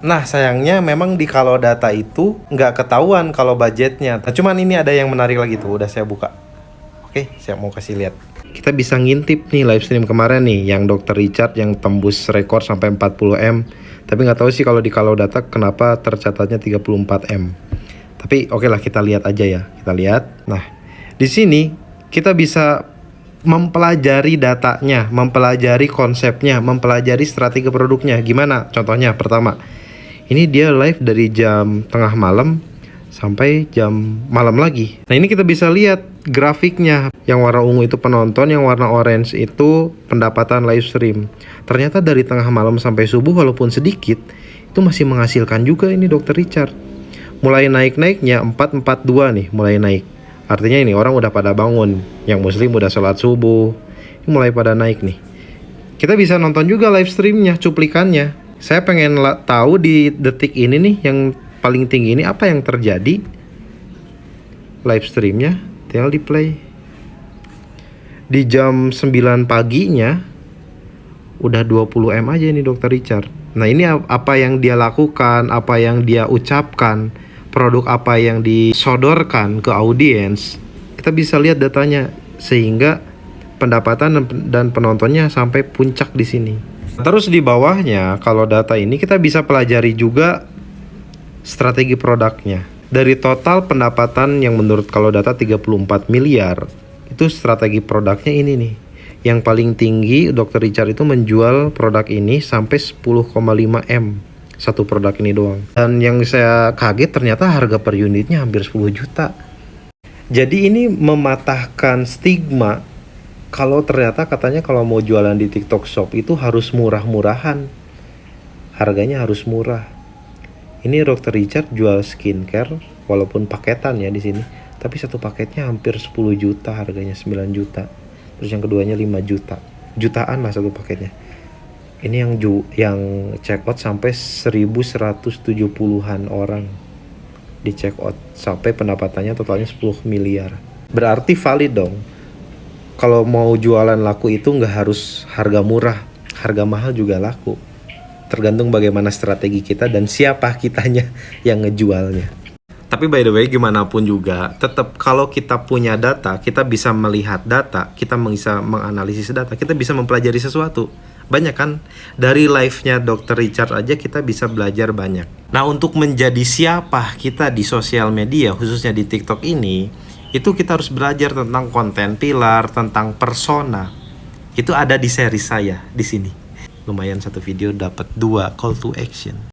Nah, sayangnya memang di kalau data itu nggak ketahuan kalau budgetnya. Nah, cuman ini ada yang menarik lagi tuh, udah saya buka. Oke, saya mau kasih lihat. Kita bisa ngintip nih live stream kemarin nih, yang Dr. Richard yang tembus rekor sampai 40M. Tapi nggak tahu sih kalau di kalau data kenapa tercatatnya 34M. Tapi oke lah, kita lihat aja ya. Kita lihat. Nah, di sini kita bisa mempelajari datanya, mempelajari konsepnya, mempelajari strategi produknya. Gimana? Contohnya pertama, ini dia live dari jam tengah malam sampai jam malam lagi. Nah, ini kita bisa lihat grafiknya. Yang warna ungu itu penonton, yang warna orange itu pendapatan live stream. Ternyata dari tengah malam sampai subuh walaupun sedikit, itu masih menghasilkan juga ini Dr. Richard. Mulai naik-naiknya 442 nih, mulai naik. Artinya ini orang udah pada bangun, yang muslim udah sholat subuh, ini mulai pada naik nih. Kita bisa nonton juga live streamnya, cuplikannya. Saya pengen tahu di detik ini nih, yang paling tinggi ini apa yang terjadi. Live streamnya, tinggal di play. Di jam 9 paginya, udah 20M aja nih Dr. Richard. Nah, ini apa yang dia lakukan, apa yang dia ucapkan, produk apa yang disodorkan ke audiens, kita bisa lihat datanya, sehingga pendapatan dan penontonnya sampai puncak di sini. Terus di bawahnya, kalau data ini kita bisa pelajari juga strategi produknya. Dari total pendapatan yang menurut kalau data 34 miliar, itu strategi produknya ini nih. Yang paling tinggi Dr. Richard itu menjual produk ini sampai 10,5M. Satu produk ini doang. Dan yang saya kaget ternyata harga per unitnya hampir 10 juta. Jadi ini mematahkan stigma kalau ternyata katanya kalau mau jualan di TikTok Shop itu harus murah-murahan. Harganya harus murah. Ini Dr. Richard jual skincare walaupun paketan ya di sini, tapi satu paketnya hampir 10 juta, harganya 9 juta. Terus yang keduanya 5 juta. Jutaan lah satu paketnya. Ini yang check out sampai 1170-an orang di check out, sampai pendapatannya totalnya 10 miliar. Berarti valid dong. Kalau mau jualan laku itu nggak harus harga murah, harga mahal juga laku. Tergantung bagaimana strategi kita dan siapa kitanya yang ngejualnya. Tapi by the way, gimana pun juga, tetap kalau kita punya data, kita bisa melihat data, kita bisa menganalisis data, kita bisa mempelajari sesuatu. Banyak kan, dari live-nya Dr. Richard aja kita bisa belajar banyak. Nah, untuk menjadi siapa kita di sosial media, khususnya di TikTok ini, itu kita harus belajar tentang konten pilar, tentang persona. Itu ada di seri saya di sini. Lumayan satu video dapat 2 call to action.